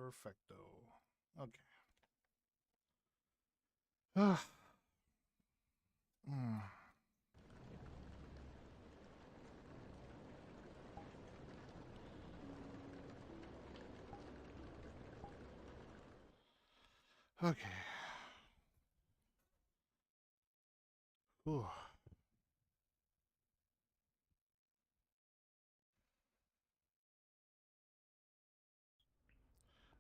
Perfecto. Okay. Ah. Hmm. Okay. Ooh.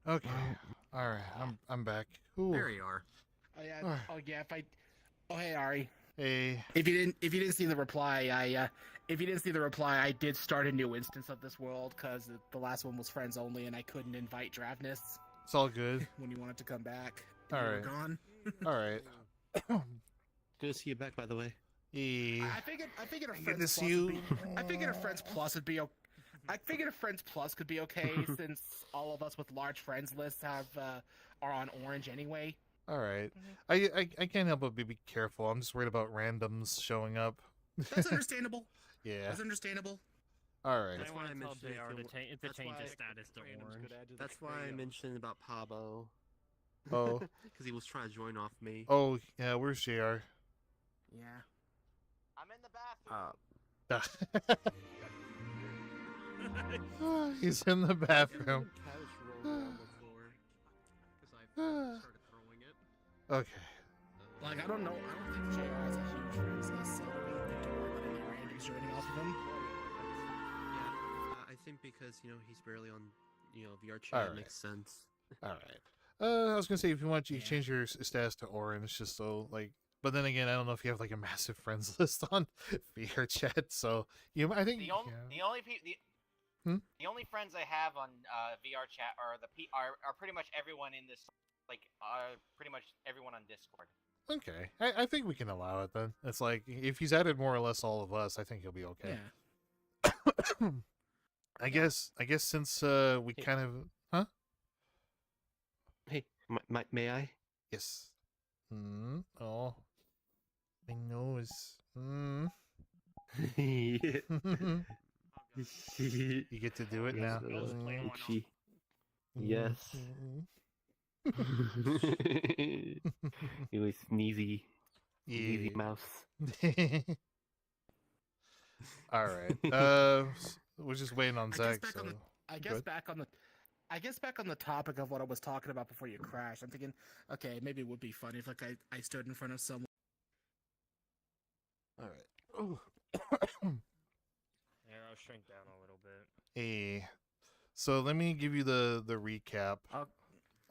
Okay. All right. I'm back. Ooh. There you are. Oh yeah. All right. Oh yeah. If I. Oh hey Ari. Hey. If you didn't see the reply, if you didn't see the reply, I did start a new instance of this world because the last one was friends only, and I couldn't invite Dravnus It's all good. when you wanted to come back. And All you were right. gone. All right. Good to see you back, by the way. Yeah. I figured a Good to friends see plus you. would be. I figured a friends plus would be. I figured a friends plus could be okay since all of us with large friends lists have are on orange anyway. All right. I can't help but be careful. I'm just worried about randoms showing up. That's understandable. Yeah. That's understandable. All right. That's why I tell mentioned if JR you- to change that's why- the status to orange. That's why I mentioned about Pabo. Oh. Because he was trying to join off me. Oh yeah. Where's Jr. Yeah. I'm in the bathroom. He's in the bathroom. Couch rolled on the floor. Because I started throwing it. Okay. Like I don't know. I don't think JR has a huge friends list, so I don't even think to worry about any randoms joining off of him. Yeah, I think because, he's barely on, VR chat, Alright. it makes sense. All right. I was gonna say if you want, you Yeah. change your status to orange, just so like. But then again, I don't know if you have like a massive friends list on VR chat, so I think The only friends I have on VR chat are pretty much everyone in this, pretty much everyone on Discord. Okay, I think we can allow it then. It's like if he's added more or less all of us, I think he'll be okay. Yeah. I guess since we kind of Hey, may I? yes. Oh, my nose. Yeah. You get to do it now. Itchy. Yes. You was sneezy. Sneezy mouse. All right. We're just waiting on Zach. So I Go guess ahead. back on the topic of what I was talking about before you crashed. I'm thinking, okay, maybe it would be funny if I stood in front of someone. all right. Yeah, I'll shrink down a little bit. Hey, so let me give you the recap.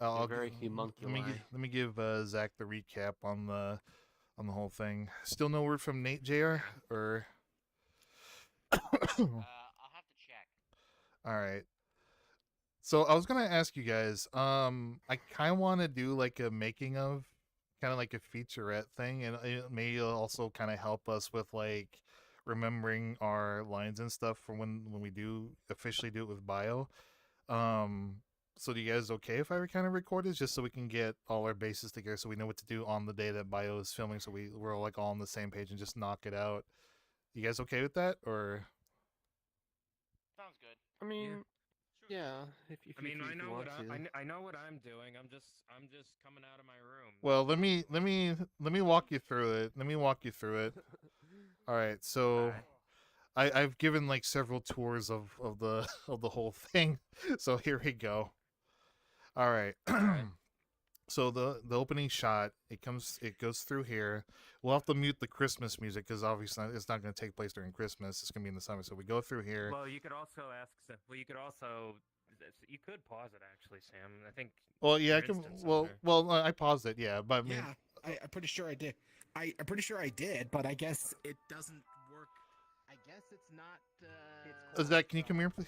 You're very let homunculi. me give Zach the recap on the whole thing. Still no word from Nate Jr. or I'll have to check. all right. So I was gonna ask you guys. I kind of want to do like a making of, kind of like a featurette thing, and it may also kind of help us with like remembering our lines and stuff for when we do officially do it with bio. So do you guys okay if I kind of record it just so we can get all our bases together so we know what to do on the day that bio is filming, so we're like all on the same page and just knock it out? You guys okay with that or? Sounds good. I mean, yeah. If I mean, if I you know want what to. I know what I'm doing. I'm just coming out of my room. Well, let me walk you through it. Let me walk you through it. All right, so I've given like several tours of the of the whole thing. So here we go. All right. So the opening shot, it goes through here. We'll have to mute the Christmas music because obviously it's not going to take place during Christmas. It's going to be in the summer. So we go through here. Well, you could also ask. Well, you could also. You could pause it actually, Sam. I think. Well, yeah, I for can. instance, Well, I paused it. Yeah, but I mean, Yeah, I'm pretty sure I did. I'm pretty sure I did, but I guess it doesn't work. I guess it's not. Zach, can you come here, please?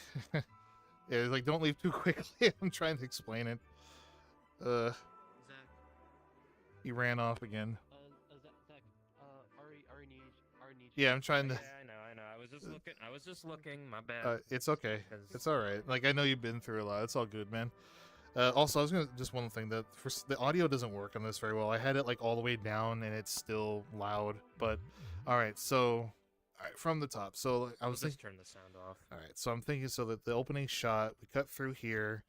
Yeah, like don't leave too quickly. I'm trying to explain it. Zach. He ran off again. Zach. Ari needs. Yeah, I'm trying to. Yeah, I know. I was just looking. My bad. It's okay. 'Cause- It's all right. Like I know you've been through a lot. It's all good, man. Also, I was gonna just one thing that the audio doesn't work on this very well. I had it like all the way down and it's still loud. But all right, so all right, from the top. So I I'll was just thinking. turn the sound off. All right, so I'm thinking so that the opening shot we cut through here.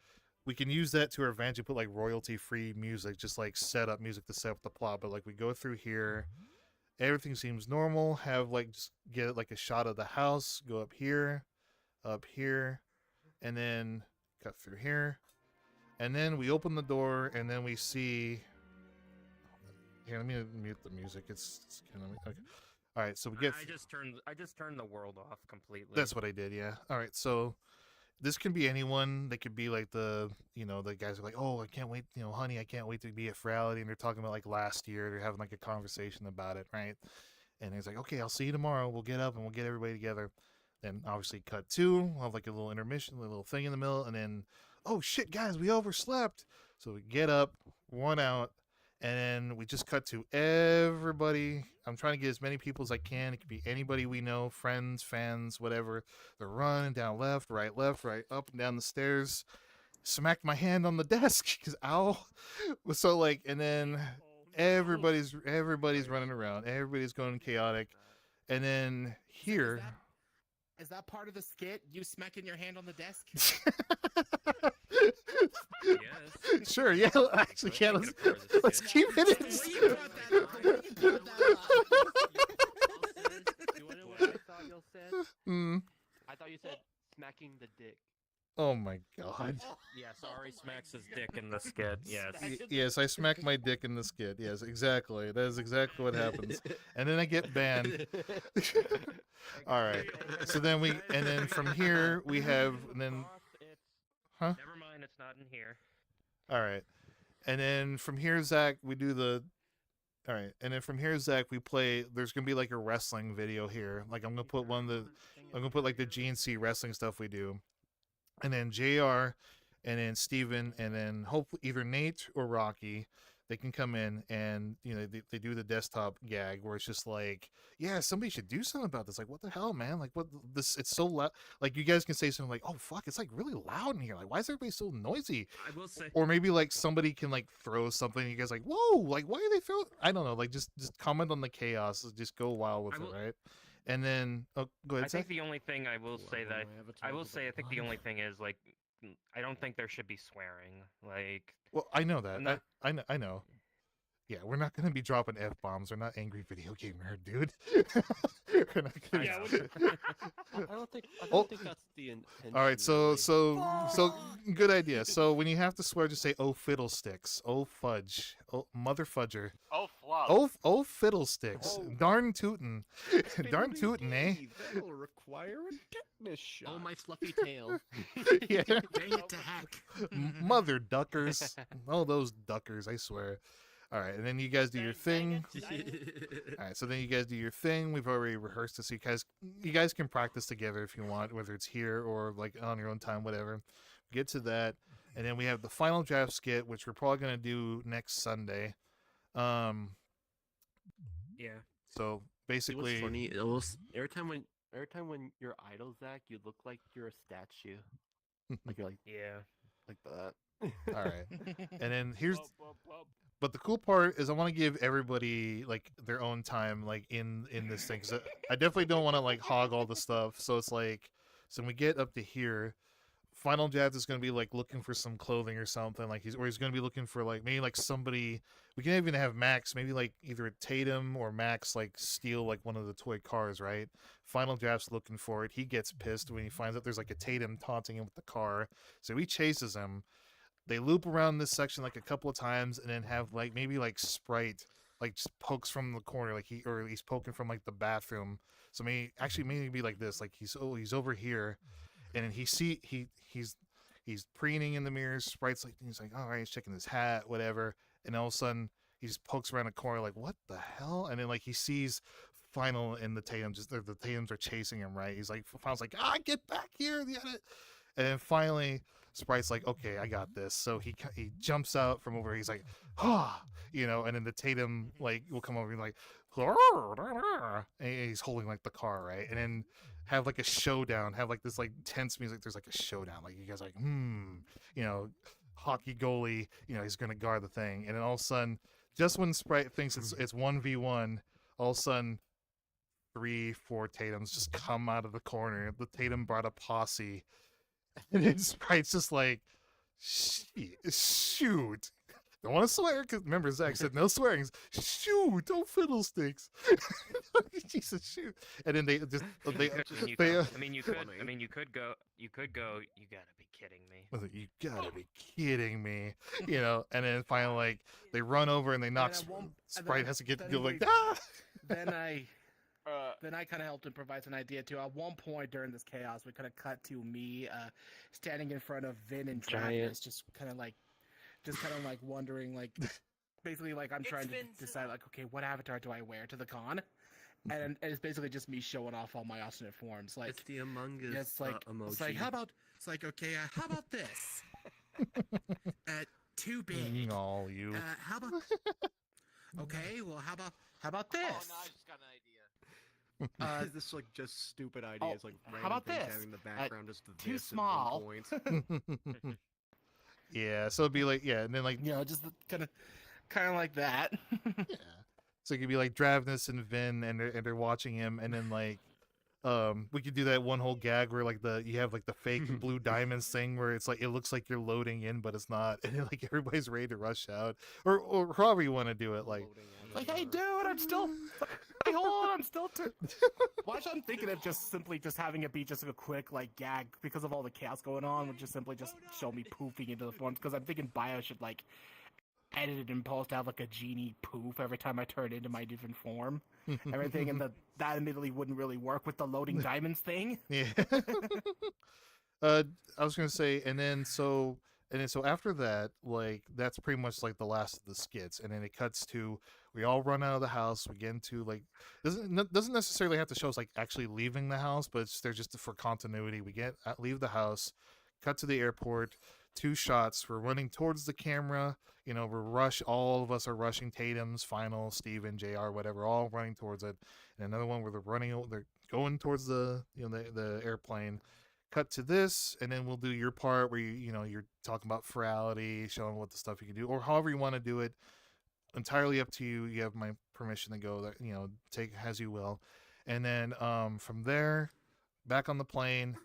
we can use that to our advantage to put like royalty free music, just like set up music to set up the plot. But like we go through here, everything seems normal. Have like just get like a shot of the house, go up here, and then cut through here, and then we open the door, and then we see. Here, let me mute the music. It's kind of okay. All right, so we get. I just turned the world off completely. That's what I did. Yeah. All right, so this can be anyone. They could be like the guys are like, oh, I can't wait, honey, I can't wait to be at Furality, and they're talking about like last year. They're having like a conversation about it, right? And he's like, okay, I'll see you tomorrow. We'll get up and we'll get everybody together. Then obviously cut two. We'll have like a little intermission, a little thing in the middle, and then, oh shit, guys, we overslept. So we get up, worn out, and then we just cut to everybody. I'm trying to get as many people as I can. It could be anybody we know, friends, fans, whatever. They're running down left, right, up and down the stairs. Smacked my hand on the desk because ow. So like, and then everybody's running around. Everybody's going chaotic. And then here. Is that part of the skit? You smacking your hand on the desk? Yes. Sure, yeah. Actually, yeah. Let's keep it in. You brought that up. You brought that up. You wanna know what I thought y'all said? I thought you said smacking the dick. Oh my god. Yeah, Ari smacks his dick in the skit. Yes. Yes, I smack my dick in the skit. Yes, exactly. That is exactly what happens. And then I get banned. All right. So then from here we have, and then, huh? Never mind, it's not in here. All right. And then from here, Zach, we do the. All right. And then from here, Zach, we play. There's gonna be like a wrestling video here. Like I'm gonna put I'm gonna put like the GNC wrestling stuff we do. And then JR, and then Steven, and then hopefully either Nate or Rocky, they can come in and, they do the desktop gag where it's just like, yeah, somebody should do something about this. Like, what the hell, man? Like, what this? It's so loud. Like, you guys can say something like, oh, fuck, it's like really loud in here. Like, why is everybody so noisy? I will say. Or maybe like somebody can like throw something. And you guys like, whoa, like, why are they throwing? I don't know. Like, just comment on the chaos. Just go wild with it, right? And then, oh, go ahead. I think the only thing I will say that I think the only thing is like, I don't think there should be swearing. Like, well, I know that. Not... I know. Yeah, we're not gonna be dropping F-bombs. We're not angry video game nerd, dude. We're not gonna... I don't think that's the intention. All right, so good idea. So when you have to swear, just say "oh fiddlesticks," "oh fudge," "oh mother fudger," Oh flub. "oh fiddlesticks," Oh. "darn tootin'," "darn tootin'," eh? That'll require a tetanus shot. Oh, my fluffy tail. Yeah. Bring it to heck. Mother duckers. Oh, those duckers, I swear. All right, and then you guys do your thing. All right, so then you guys do your thing. We've already rehearsed this. So you guys can practice together if you want, whether it's here or like on your own time, whatever. Get to that, and then we have the final draft skit, which we're probably gonna do next Sunday. yeah. So basically, What's funny? It was, every time when you're idle, Zach, you look like you're a statue. Like you're like that. all right, and then here's. But the cool part is I want to give everybody like their own time like in this thing, because I definitely don't want to like hog all the stuff. So it's like, so when we get up to here, Final Jazz is going to be like looking for some clothing or something, like he's going to be looking for like maybe like somebody. We can even have Max, maybe like either Tatum or Max like steal like one of the toy cars, right? Final Draft's looking for it. He gets pissed when he finds out there's like a Tatum taunting him with the car, so he chases him. They loop around this section like a couple of times, and then have like maybe like Sprite like just pokes from the corner, like he's poking from like the bathroom. So maybe be like this, like he's over here, and then he's preening in the mirror. Sprite's like, he's like, all right, he's checking his hat, whatever, and all of a sudden he just pokes around a corner like, what the hell? And then like he sees Final and the Tatums, the Tatums are chasing him, right? He's like, Final's like, get back here, and then finally Sprite's like, okay, I got this. So he jumps out from over. He's like, and then the Tatum like will come over and like, and he's holding like the car, right? And then have like a showdown, have like this like tense music. There's like a showdown, like you guys are like, hockey goalie, he's gonna guard the thing, and then all of a sudden, just when Sprite thinks it's 1v1, all of a sudden 3-4 Tatums just come out of the corner. The Tatum brought a posse. And then Sprite's just like, Shoot. Don't want to swear because remember Zach said no swearing. Shoot, don't fiddlesticks. Jesus, shoot. And then they just they I mean, you could go. You gotta be kidding me. I was like, you gotta be kidding me, you know. And then finally, like they run over and they knock. Sprite has to get like ah. Then I kind of helped improvise an idea too. At one point during this chaos, we kind of cut to me standing in front of Vin and Dragus, just kind of like wondering, like, basically, like, I'm trying to decide, like, okay, what avatar do I wear to the con? And it's basically just me showing off all my alternate forms. Like, it's the Among Us it's like, emoji. It's like, how about this? Too big. All you. How about? Okay, well, how about this? Oh no, I just got an idea. This like just stupid ideas, like how about things this? having the background just Too this and small. 1 point. Yeah, so it'd be like and then like Just kind of like that. yeah. So it could be like Dravnus and Vin, and they're watching him, and then like we could do that one whole gag where like you have like the fake blue diamonds thing where it's like it looks like you're loading in, but it's not, and then, like everybody's ready to rush out, or however you want to do it, like hey dude, I'm still. Hey, hold on, I'm still. Watch, I'm thinking of just having it be just a quick like gag because of all the chaos going on, would just simply just show me poofing into the forms, because I'm thinking Bio should like edit it in post to have like a genie poof every time I turn into my different form, everything, and that admittedly wouldn't really work with the loading diamonds thing. yeah. I was gonna say, and then so after that, like that's pretty much like the last of the skits, and then it cuts to we all run out of the house. We get into like doesn't necessarily have to show us like actually leaving the house, but they're just for continuity. We leave the house, cut to the airport, 2 shots. We're running towards the camera. You know, all of us are rushing. Tatum's, Final, Steven, JR, whatever, all running towards it. And another one where they're going towards the airplane. Cut to this, and then we'll do your part where you're talking about Furality, showing what the stuff you can do, or however you want to do it. Entirely up to you. You have my permission to go there, take as you will. And then from there, back on the plane,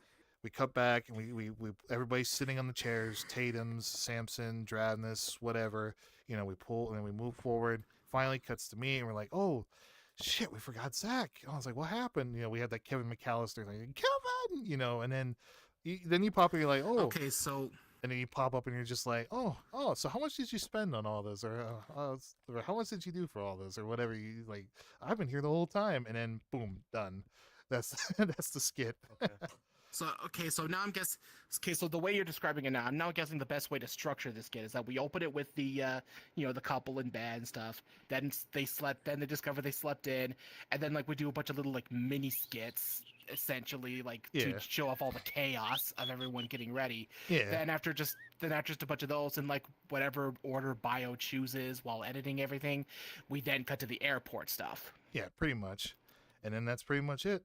we cut back, and we everybody's sitting on the chairs. Tatum's, Samson, Dravnus, whatever. We pull and then we move forward. Finally cuts to me, and we're like, oh shit, we forgot Zach. I was like, what happened? We had that Kevin McAllister thing, Kevin, and then you pop and you're like, oh, Okay, so. And then you pop up and you're just like, oh, so how much did you spend on all this? Or how much did you do for all this? Or whatever. You like, I've been here the whole time. And then boom, done. That's the skit. Okay. So now I'm guessing. Okay, so the way you're describing it now, I'm now guessing the best way to structure this skit is that we open it with the the couple in bed and stuff. Then they slept. Then they discover they slept in, and then like we do a bunch of little like mini skits, essentially like to show off all the chaos of everyone getting ready. Yeah. Then after just a bunch of those in like whatever order Bio chooses while editing everything, we then cut to the airport stuff. Yeah, pretty much. And then that's pretty much it.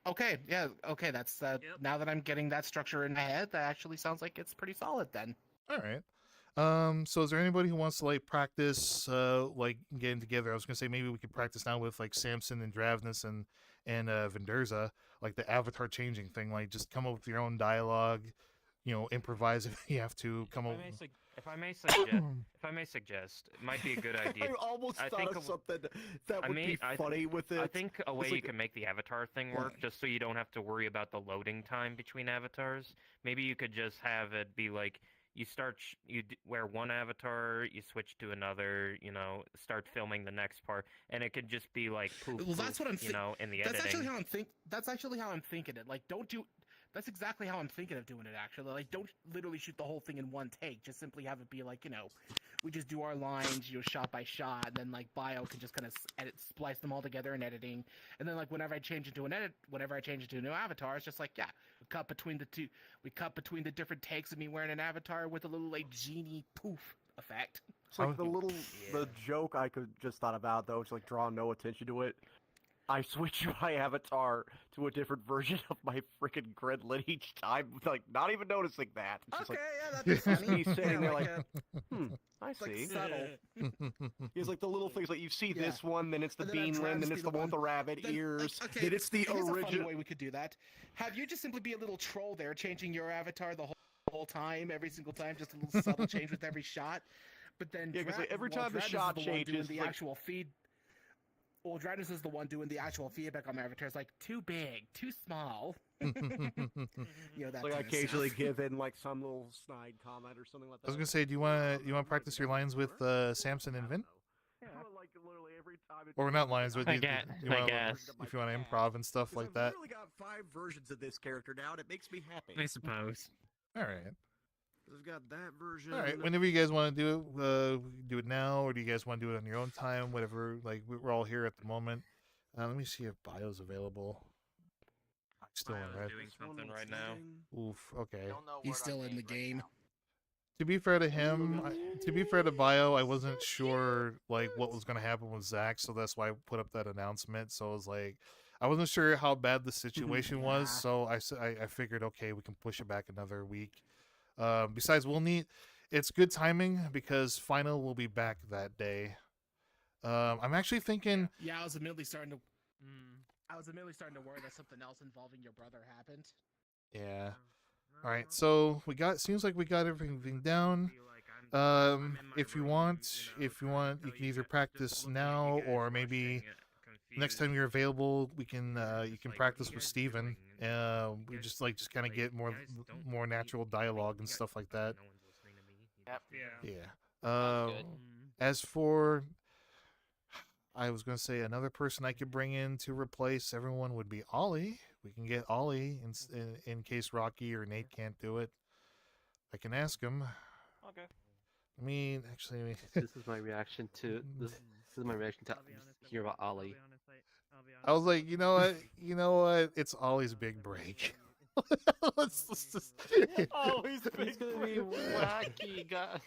Okay, yeah, okay, that's now that I'm getting that structure in my head, that actually sounds like it's pretty solid then. All right. So is there anybody who wants to like practice like getting together? I was gonna say maybe we could practice now with like Samson and Dravnus and Venderza, like the avatar changing thing, like just come up with your own dialogue, improvise if you have to come up. If I may suggest, it might be a good idea. I almost thought of something that would be funny with it. I think a way you can make the avatar thing work, just so you don't have to worry about the loading time between avatars. Maybe you could just have it be like you wear one avatar, you switch to another, start filming the next part, and it could just be like poof, well, that's what I'm in the that's editing. That's actually how I'm thinking it. Like, that's exactly how I'm thinking of doing it, actually. Like, don't literally shoot the whole thing in one take. Just simply have it be like, we just do our lines, shot by shot, and then, like, Bio can just kind of splice them all together in editing. And then, like, whenever I change it to a new avatar, it's just like, yeah, we cut between the different takes of me wearing an avatar with a little, like, genie poof effect. It's like the joke I could just thought about, though, to, like, draw no attention to it. I switch my avatar to a different version of my freaking Gridlet each time, like not even noticing that. It's just Okay, like, yeah, that's funny. he's sitting there like, I It's like see. subtle. He's like the little things like you see Yeah. this one, then it's the And then bean I'd limb, rather then be it's the the one with the one- rabbit Then, ears, okay, then it's the here's a funny original. way we could do that. Have you just simply be a little troll there, changing your avatar the whole whole time, every single time, just a little subtle change with every shot. But then Yeah, 'cause, like, every well, time the Dratus is shot the one doing changes, the like- actual feed. Well, Dratus is the one doing the actual feedback on my avatar. It's like too big, too small. You know that. Like I kind of occasionally stuff. give in like some little snide comment or something like that. I was gonna say, do you want to practice your lines with Samson and Vin, Yeah. Like literally every time. or not lines, but I you, guess- you I wanna, guess. if you want to improv and stuff like that. I've literally got 5 versions of this character now, and it makes me happy. I suppose. All right. I've got that version. All right, whenever you guys want to do it, we can do it now, or do you guys want to do it on your own time? Whatever. Like we're all here at the moment. Let me see if Bio's available. I'm still in red. doing something right now. Oof. Okay. I don't know He's word on still in the right game. now. To be fair to him, to be fair to Bio, I wasn't sure like what was gonna happen with Zach, so that's why I put up that announcement. So I was like, I wasn't sure how bad the situation was, so I figured, okay, we can push it back another week. Besides, we'll need. It's good timing because final will be back that day. I'm actually thinking. Yeah, I was immediately starting to worry that something else involving your brother happened. Yeah. All right. So seems like we got everything down. If you want, you can either practice now or maybe next time you're available, we can you can practice with Steven. We just kind of get more natural dialogue and stuff like that. Yep. Yeah. Sounds good. As for, I was going to say another person I could bring in to replace everyone would be Ollie. We can get Ollie in case Rocky or Nate can't do it. I can ask him. Okay. I mean, actually, This is my reaction to this. This is my reaction to hear about Ollie. I was like, you know what? It's Ollie's big break. let's just. Oh, he's It's gonna be wacky, God.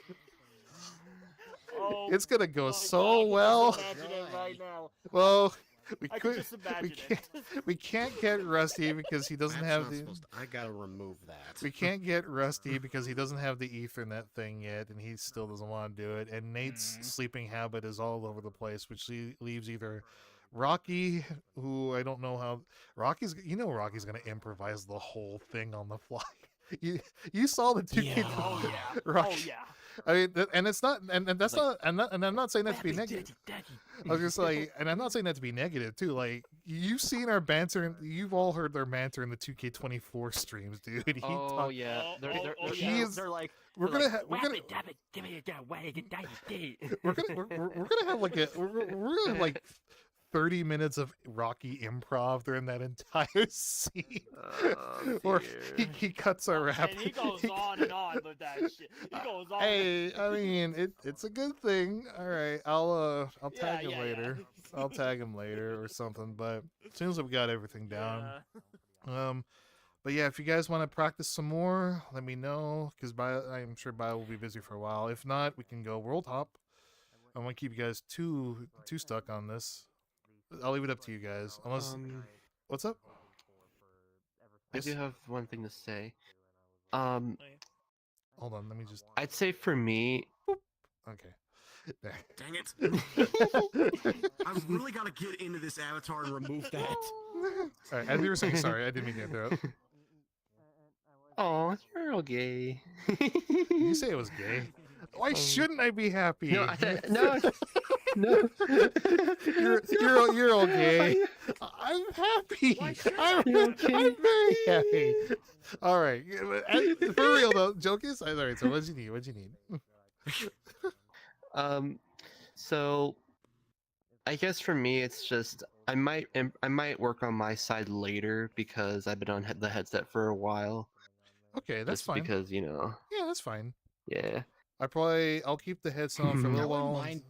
Oh, It's gonna go my so God, I can well. just imagine it right now. Well, we I can could. just imagine We can't. it. We can't get Rusty because he doesn't That's have not the. supposed to- I gotta remove that. We can't get Rusty because he doesn't have the Ethernet thing yet, and he still doesn't want to do it. And Nate's sleeping habit is all over the place, which leaves either Rocky, who I don't know how Rocky's going to improvise the whole thing on the fly. You saw the 2K. Yeah. Oh yeah. Rocky. Oh yeah. I mean, and it's not, and that's Like- not, and I'm not saying that to be negative. I was just like, and I'm not saying that to be negative too. Like, you've seen our banter, you've all heard their banter in the 2K24 streams, dude. He Oh talk- yeah, yeah. They're like, we're they're gonna like, we're gonna "Whap it, give me that way, get that, we're gonna have like we're gonna have like 30 minutes of Rocky improv during that entire scene. Or he cuts our rap. And he goes on and on with that shit. He goes on. Hey, I mean, it's a good thing. All right, I'll tag him yeah. later. I'll tag him later or something. But as soon as we got everything down, but yeah, if you guys want to practice some more, let me know because I'm sure Bio will be busy for a while. If not, we can go world hop. I want to keep you guys too stuck on this. I'll leave it up to you guys. Unless, what's up? I Yes? do have one thing to say. Hold on, let me just. I'd say for me, Okay. There. Dang it! I really gotta get into this avatar and remove that. All right, as you were saying, sorry, I didn't mean to interrupt. oh, you're all gay. You say it was gay. Why shouldn't I be happy? No, no, no. You're all gay. I'm happy. I'm very happy. All right, for real though. Joke is, all right. So what do you need? So I guess for me, it's just I might work on my side later because I've been on the headset for a while. Okay, that's Just fine. because Yeah, that's fine. yeah. I'll keep the headset on for a I little wouldn't while. mind.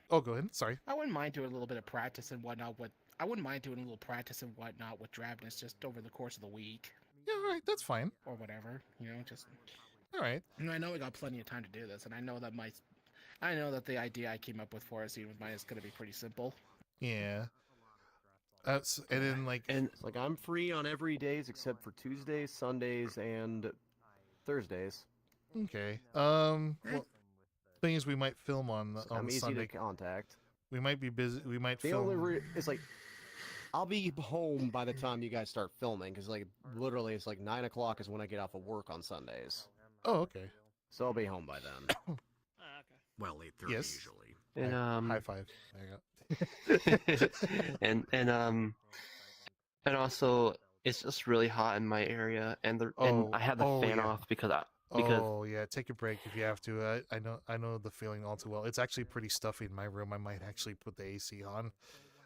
Oh, go ahead. Sorry. I wouldn't mind doing a little bit of practice and whatnot. I wouldn't mind doing a little practice and whatnot with Draveness just over the course of the week Yeah, all right. That's fine. or whatever. You know, just. All right. And I know we got plenty of time to do this, and I know that the idea I came up with for a scene with mine is going to be pretty simple. Yeah. And then like And like I'm free on every days except for Tuesdays, Sundays, and Thursdays. okay. Well, thing is, we might film on I'm easy Sunday. to contact. We might be busy. We might The film. only it's like I'll be home by the time you guys start filming, because like literally it's like 9 o'clock is when I get off of work on Sundays. Oh, okay. So I'll be home by then. Okay. Well, 8:30 Yes. usually. And High five. There you go. and also it's just really hot in my area, and I had the fan yeah. off because Oh yeah, take a break if you have to. I know the feeling all too well. It's actually pretty stuffy in my room. I might actually put the AC on.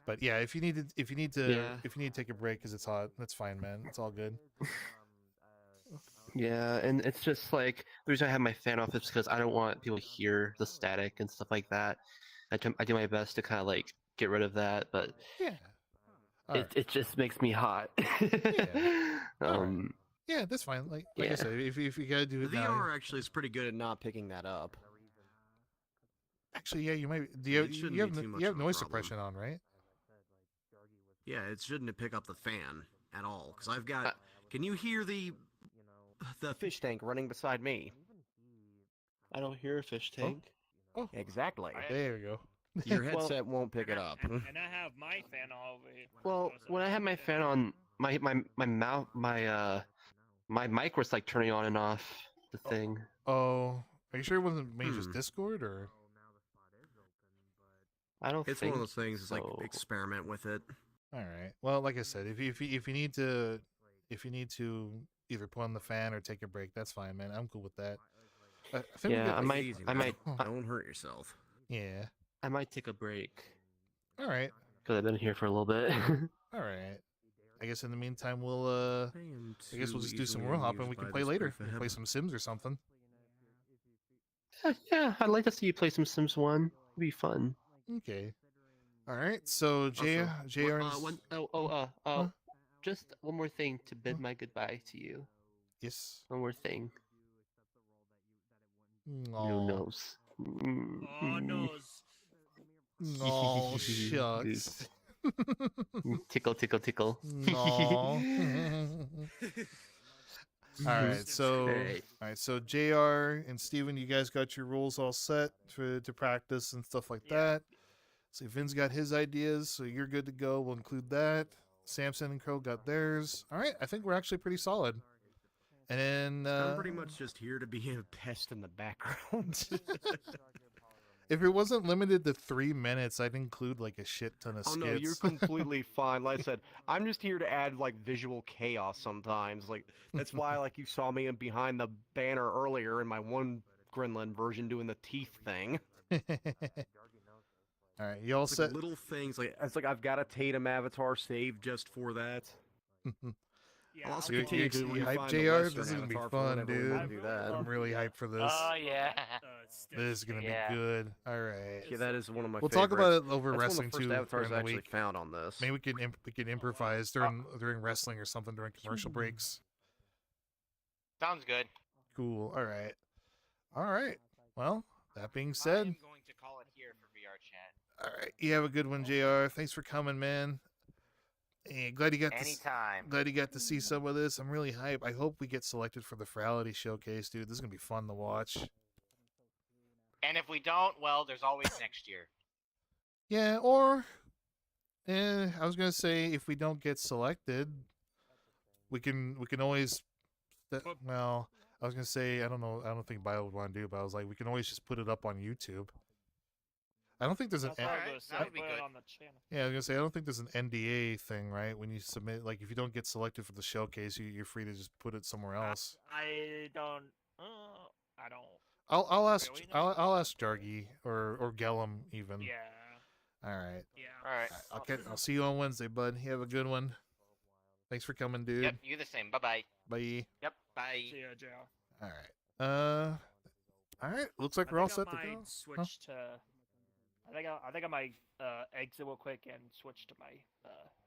But yeah, if you need to take a break because it's hot, that's fine, man. It's all good. yeah, and it's just like the reason I have my fan off is because I don't want people to hear the static and stuff like that. I do my best to kind of like get rid of that, but Yeah. All right. it just makes me hot. Yeah, that's fine. Like yeah. I said, if you gotta do The it now. VR actually is pretty good at not picking that up. Actually, yeah, you might. Do you, It shouldn't you have be too much you have of a noise problem. suppression on, right? Yeah, it shouldn't pick up the fan at all. Because I've got. Can you hear the Fish tank running beside me. I don't hear a fish tank. Oh, Exactly. there you go. Your headset won't pick it up. And I have my fan all over here. Well, so when I had my fan on, my mouth, my mic was like turning on and off the thing. Oh, are you sure it wasn't maybe just Hmm. Discord or? I don't It's think one of those things. It's like so. experiment with it. All right. Well, like I said, if you need to either put on the fan or take a break, that's fine, man. I'm cool with that. I think we Yeah, got, I like, might- Easy, I man. might- Don't hurt yourself. Yeah. I might take a break All right. because I've been here for a little bit. All right. I guess in the meantime, we'll I guess we'll just do some world hopping. We can play later. We can play some Sims or something. yeah, I'd like to see you play some Sims 1. It'd be fun. Okay. All right. So JR. Huh? Just one more thing to bid my goodbye to you. Yes. One more thing. Aw. No nose. Oh, nose. Oh, shucks. Tickle, tickle, tickle. Aw. All right, so Alright. so JR and Steven, you guys got your rules all set to practice and stuff like that. So Vin's got his ideas, so you're good to go. We'll include that. Samson and Crow got theirs. All right, I think we're actually pretty solid. And then I'm pretty much just here to be a pest in the background. if it wasn't limited to 3 minutes, I'd include like a shit ton of Oh skits. no, you're completely fine. Like I said, I'm just here to add like visual chaos sometimes. Like that's why like you saw me behind the banner earlier in my one Gremlin version doing the teeth thing. All right, you all It's set? like little things like It's like I've got a Tatum avatar saved just for that. Yeah, I'll also You- continue you- to you refine hyped, the JR? Western This is gonna be avatar for fun, whenever we dude. wanna do that. I'm really hyped for this. Oh yeah. This is gonna Yeah. be good. All right. Yeah, that is one of my We'll favorites. talk about it over That's wrestling one of the first too avatars during I the actually week. found on this. Maybe we can improvise during wrestling or something during commercial breaks. Sounds good. Cool. All right. All right. Well, that being I said, am going to call it here for VR chat. all right. You have a good one, JR. Thanks for coming, man. Hey, glad you got Anytime. glad you got to see some of this. I'm really hyped. I hope we get selected for the Furality showcase, dude. This is gonna be fun to watch. And if we don't, well, there's always next year. Yeah, or I was gonna say if we don't get selected, we can always. Well, I was gonna say I don't know. I don't think Bio would want to do, it, but I was like, we can always just put it up on YouTube. I don't think there's an. Alright, that would be good. On the channel. Yeah, I was gonna say I don't think there's an NDA thing, right? When you submit, like, if you don't get selected for the showcase, you're free to just put it somewhere else. I don't. I don't. I'll ask Really? I'll ask Jargy or Gellum even. Yeah. All right. Yeah. All right. I'll see you on Wednesday, bud. You have a good one. Thanks for coming, dude. Yep, you the same. Bye bye. Bye. Yep, bye. See ya, JR. All right. All right. Looks like we're all set to I go. might switch to. I think I might exit real quick and switch to my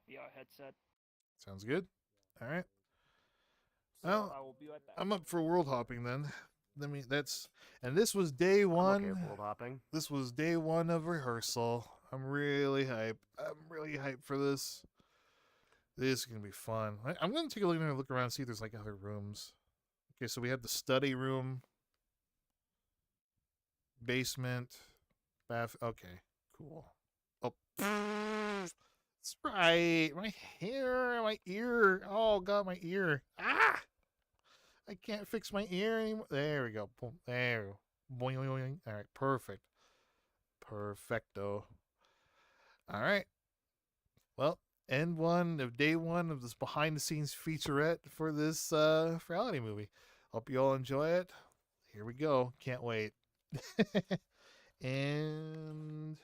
VR headset. Sounds good. All right. So Well, I will be right back. I'm up for world hopping then. This was day one. I'm okay with world hopping. This was day one of rehearsal. I'm really hyped. I'm really hyped for this. This is gonna be fun. I'm gonna take a look around and see if there's like other rooms. Okay, so we have the study room, basement, bath. Okay, cool. Oh, That's right. My hair, my ear. Oh god, my ear. Ah! I can't fix my ear anymore. There we go. Boom. There we go. Boing, boing, boing. All right, perfect. Perfecto. All right. Well, end one of day one of this behind the scenes featurette for this Furality movie. Hope you all enjoy it. Here we go. Can't wait. And